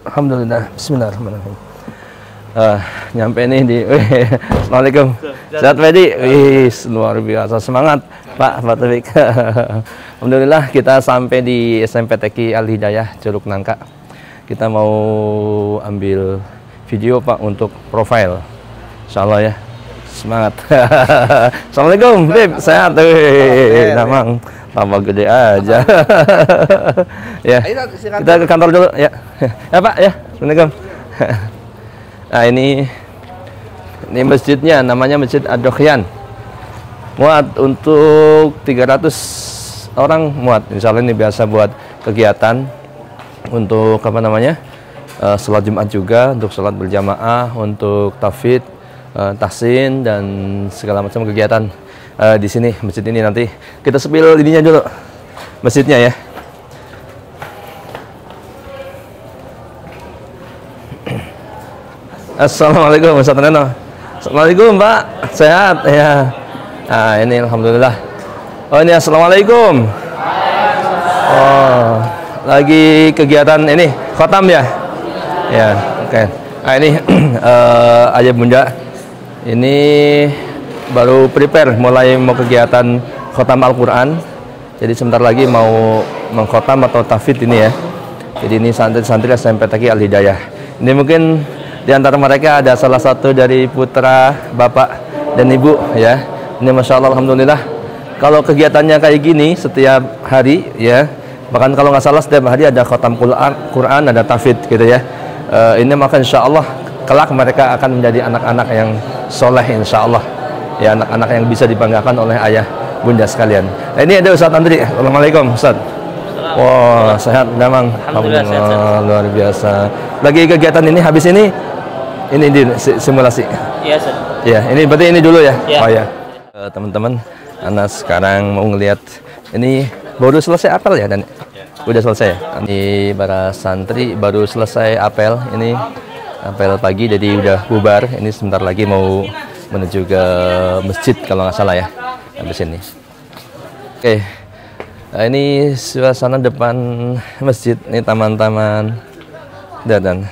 Alhamdulillah. Bismillahirrahmanirrahim. Nyampe nih di Assalamualaikum. Sehat Fedi? Wih, luar biasa semangat Pak Taufik. Alhamdulillah kita sampai di SMP TK Al Hidayah Curug Nangka. Kita mau ambil video Pak untuk profile. Insyaallah ya. Semangat. Assalamualaikum, Bib. Sehat. Namang tambah gede aja. Ya. Kita ke kantor dulu ya. Ya Pak ya. Assalamualaikum. Nah ini masjidnya, namanya Masjid Ad-Dokhyan. Muat untuk 300 orang muat. Insya Allah ini biasa buat kegiatan untuk apa namanya, sholat Jumat juga, untuk sholat berjamaah, untuk tafid, tahsin dan segala macam kegiatan di sini masjid ini. Nanti kita sepil ininya dulu masjidnya ya. Assalamualaikum Ustaz Reno. Assalamualaikum Pak, sehat ya. Nah ini alhamdulillah. Oh ini assalamualaikum. Oh lagi kegiatan ini khotam ya. Ya oke. Nah ini ayah bunda ini baru prepare mulai mau kegiatan khotam Al-Quran. Jadi sebentar lagi mau mengkhotam atau tafid ini ya. Jadi ini santri-santri SMP TK Al Hidayah. Ini mungkin di antara mereka ada salah satu dari putra bapak dan ibu ya. Ini masya Allah alhamdulillah. Kalau kegiatannya kayak gini setiap hari ya, bahkan kalau nggak salah setiap hari ada khotam Quran, ada tafid gitu ya. Ini maka insya Allah kelak mereka akan menjadi anak-anak yang soleh insya Allah ya, anak-anak yang bisa dibanggakan oleh ayah bunda sekalian. Nah, ini ada Ustadz Andri. Assalamualaikum Ustadz. Wah sehat memang. Alhamdulillah luar biasa. Lagi kegiatan ini habis ini di simulasi. Iya, ya, ini berarti ini dulu ya. Ya. Oh ya. Teman-teman, Anas sekarang mau ngelihat ini baru selesai apel ya dan udah selesai. Ini para santri baru selesai apel, ini apel pagi jadi udah bubar. Ini sebentar lagi mau menuju ke masjid kalau nggak salah ya. Habis ini. Oke. Nah, ini suasana depan masjid, ini taman-taman dan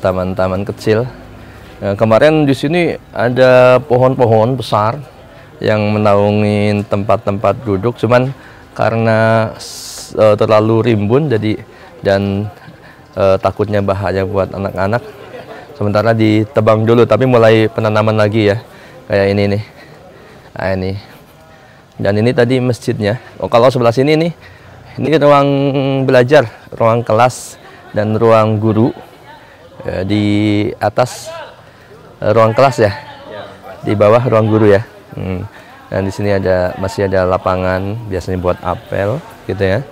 taman-taman kecil. Kemarin di sini ada pohon-pohon besar yang menaungi tempat-tempat duduk, cuman karena terlalu rimbun jadi dan takutnya bahaya buat anak-anak, sementara ditebang dulu, tapi mulai penanaman lagi ya, kayak ini nih. Nah ini, dan ini tadi masjidnya. Oh kalau sebelah sini nih, ini ruang belajar, ruang kelas dan ruang guru. Di atas ruang kelas ya, di bawah ruang guru ya. Dan di sini masih ada lapangan biasanya buat apel gitu ya.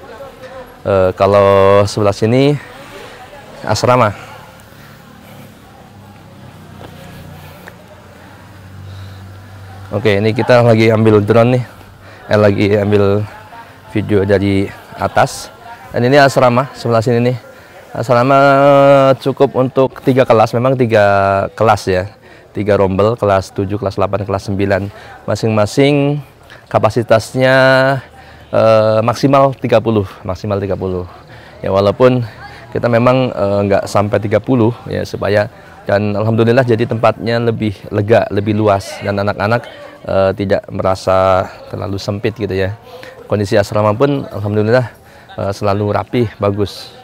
Kalau sebelah sini asrama. Oke, ini kita lagi ambil drone nih, lagi ambil video dari atas. Dan ini asrama sebelah sini nih. Asrama cukup untuk 3 kelas, memang 3 kelas ya, 3 rombel, kelas 7, kelas 8, kelas 9, masing-masing kapasitasnya maksimal 30 ya, walaupun kita memang nggak sampai 30 ya, supaya dan alhamdulillah jadi tempatnya lebih lega, lebih luas dan anak-anak tidak merasa terlalu sempit gitu ya. Kondisi asrama pun alhamdulillah selalu rapi, bagus.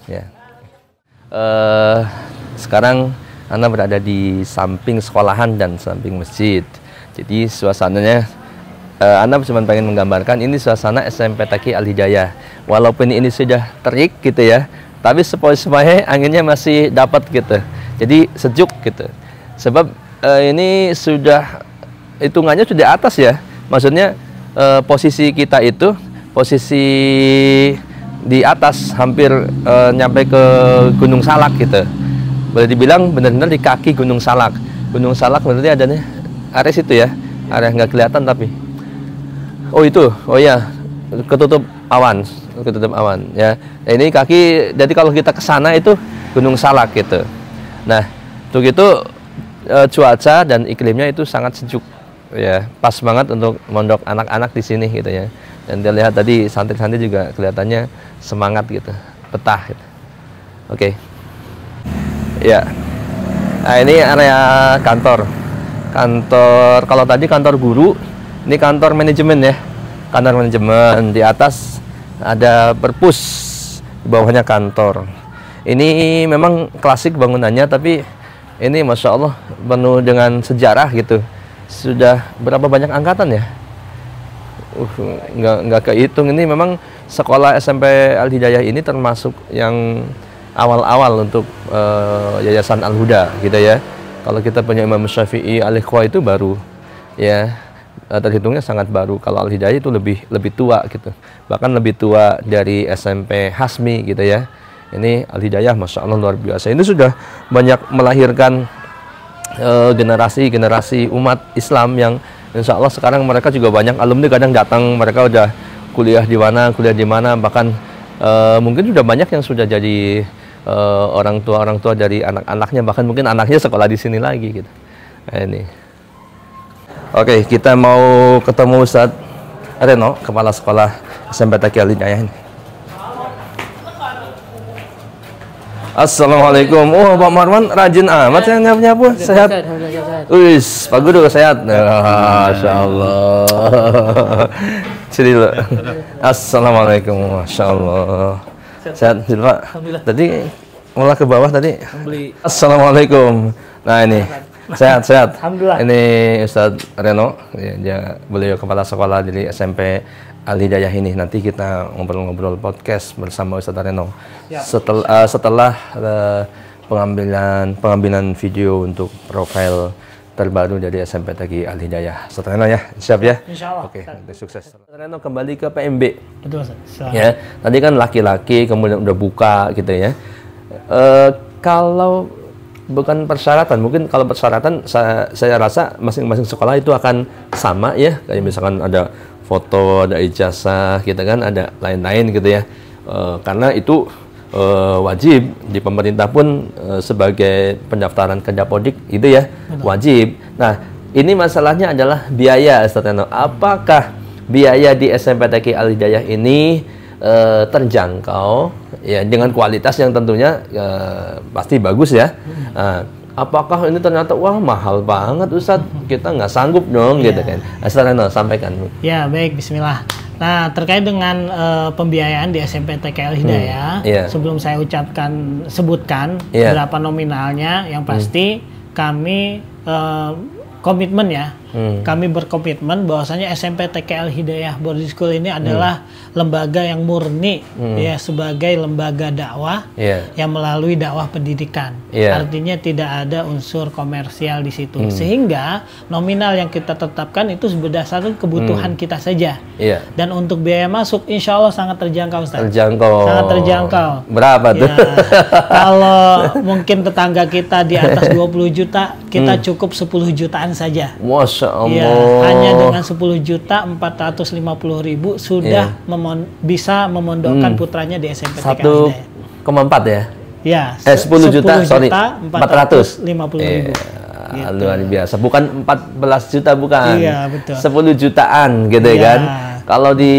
Ya. Sekarang Anda berada di samping sekolahan dan samping masjid. Jadi suasananya Anda cuma pengen menggambarkan ini suasana SMP TK Al Hidayah. Walaupun ini sudah terik gitu ya, tapi sepoi-sepoi anginnya masih dapat gitu. Jadi sejuk gitu. Sebab ini sudah hitungannya sudah atas ya. Maksudnya posisi kita itu posisi di atas, hampir nyampe ke Gunung Salak gitu. Boleh dibilang benar-benar di kaki Gunung Salak. Gunung Salak berarti adanya area situ ya, area nggak kelihatan tapi. Oh itu, oh ya, ketutup awan ya. Nah, ini kaki, jadi kalau kita ke sana itu Gunung Salak gitu. Nah, untuk itu cuaca dan iklimnya itu sangat sejuk ya, pas banget untuk mondok anak-anak di sini gitu ya. Dan dia lihat tadi santri-santri juga kelihatannya semangat gitu. betah gitu. Oke. Ya. Nah, ini area kantor. Kantor, kalau tadi kantor guru, ini kantor manajemen ya. Kantor manajemen, di atas ada perpus, di bawahnya kantor. Ini memang klasik bangunannya, tapi ini Masya Allah penuh dengan sejarah gitu. Sudah berapa banyak angkatan ya? Nggak kehitung. Ini memang sekolah SMP Al-Hidayah ini termasuk yang awal-awal untuk Yayasan Al-Huda gitu ya. Kalau kita punya Imam Syafi'i Al-Ikhwa itu baru ya, terhitungnya sangat baru. Kalau Al-Hidayah itu lebih tua gitu, bahkan lebih tua dari SMP Hasmi gitu ya. Ini Al-Hidayah Masya Allah luar biasa. Ini sudah banyak melahirkan generasi umat Islam yang Insya Allah sekarang mereka juga banyak alumni, kadang datang mereka udah kuliah di mana, bahkan mungkin sudah banyak yang sudah jadi orang tua dari anak-anaknya, bahkan mungkin anaknya sekolah di sini lagi gitu. Nah, ini. Oke, kita mau ketemu Ustadz Reno, kepala sekolah SMP Taqi Al-Hidayah ini. Assalamualaikum. Oh, Pak Marwan rajin amat ya nyapu-nyapu. Sehat? Wis, Pak Guru sehat. Masya Allah. Sini dulu. Assalamualaikum. Masya Allah. Sehat, Pak. Tadi mulai ke bawah tadi. Assalamualaikum. Nah ini sehat. Alhamdulillah. Ini Ustadz Reno, ya, beliau kepala sekolah di SMP Al-Hidayah ini. Nanti kita ngobrol-ngobrol podcast bersama Ustadz Reno. Setelah pengambilan video untuk profil terbaru dari SMP Taqi Al-Hidayah. Ustadz Reno ya, siap ya? Insya Allah. Oke, sukses. Ustadz Reno kembali ke PMB. Betul, Ustadz. Ya, tadi kan laki-laki kemudian udah buka gitu ya. Kalau bukan persyaratan, mungkin kalau persyaratan saya rasa masing-masing sekolah itu akan sama ya. Kayak misalkan ada foto, ada ijazah gitu kan, ada lain-lain gitu ya. Karena itu wajib di pemerintah pun sebagai pendaftaran ke Dapodik itu ya. Betul. Wajib. Nah, ini masalahnya adalah biaya, Ustadz Reno. Apakah biaya di SMP Taqi Al-Hidayah ini terjangkau ya, dengan kualitas yang tentunya pasti bagus ya. Apakah ini ternyata wah mahal banget Ustadz, kita nggak sanggup dong gitu kan. Ustadz Reno sampaikan. Ya baik, bismillah. Nah, terkait dengan pembiayaan di SMP Taqi Al-Hidayah, sebelum saya sebutkan berapa nominalnya, yang pasti kami komitmen ya. Kami berkomitmen bahwasanya SMP Taqi Al-Hidayah Boarding School ini adalah lembaga yang murni ya, sebagai lembaga dakwah yang melalui dakwah pendidikan. Artinya tidak ada unsur komersial di situ. Sehingga nominal yang kita tetapkan itu berdasarkan kebutuhan kita saja. Dan untuk biaya masuk insya Allah sangat terjangkau, Ustaz. Sangat terjangkau. Berapa tuh? Kalau mungkin tetangga kita di atas 20 juta, kita cukup 10 jutaan saja. Masya Allah. Hanya dengan 10.450.000 sudah bisa memondokkan putranya di SMP Taqi Al-Hidayah. 1,4 ya? Ya, 10 juta, sorry, 450.000. Gitu. Luar biasa, bukan 14 juta, bukan. Iya, betul. 10 jutaan gitu kan. Kalau di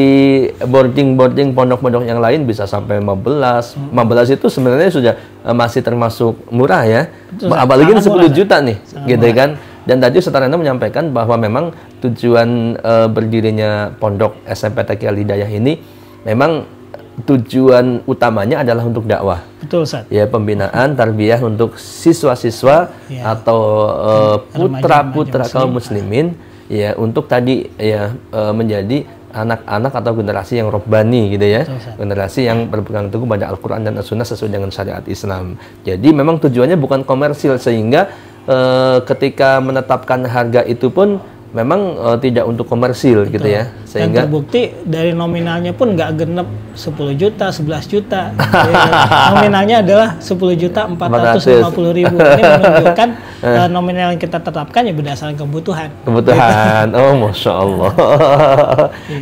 boarding pondok-pondok yang lain bisa sampai 15. 15 itu sebenarnya sudah masih termasuk murah ya. Betul, apalagi 10 juta nih, gitu kan. Dan tadi Ustadz Reno menyampaikan bahwa memang tujuan berdirinya pondok SMP Taqi Al-Hidayah ini memang tujuan utamanya adalah untuk dakwah. Betul, Ustadz. Ya, pembinaan, tarbiyah untuk siswa-siswa atau putra-putra kaum muslimin ya, untuk tadi ya menjadi anak-anak atau generasi yang robbani gitu ya. Betul, generasi yang berpegang teguh pada Al-Qur'an dan As-Sunnah sesuai dengan syariat Islam. Jadi memang tujuannya bukan komersil, sehingga ketika menetapkan harga itu pun memang tidak untuk komersil. Betul. Gitu ya. Sehingga dan terbukti dari nominalnya pun nggak genep 10 juta, 11 juta. Nominalnya adalah 10.450.000. Ini menunjukkan nominal yang kita tetapkan ya berdasarkan kebutuhan. Oh, Masya Allah.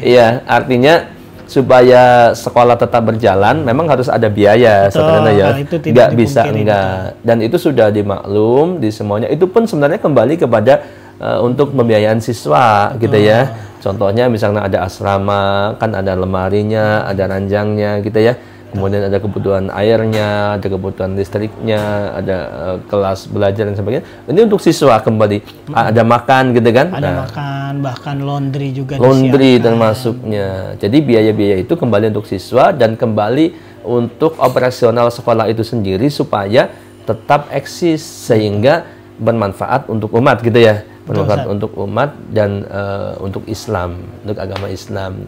Iya, artinya supaya sekolah tetap berjalan memang harus ada biaya sebenarnya ya. Nggak bisa enggak. Dan itu sudah dimaklum di semuanya. Itu pun sebenarnya kembali kepada untuk pembiayaan siswa gitu ya. Contohnya misalnya ada asrama, kan ada lemarinya, ada ranjangnya gitu ya. kemudian ada kebutuhan airnya, ada kebutuhan listriknya, ada kelas belajar dan sebagainya. Ini untuk siswa kembali, ada makan gitu kan? Ada makan, bahkan laundry juga laundry termasuknya. Jadi biaya-biaya itu kembali untuk siswa dan kembali untuk operasional sekolah itu sendiri supaya tetap eksis sehingga bermanfaat untuk umat gitu ya, bermanfaat untuk umat dan untuk Islam, untuk agama Islam.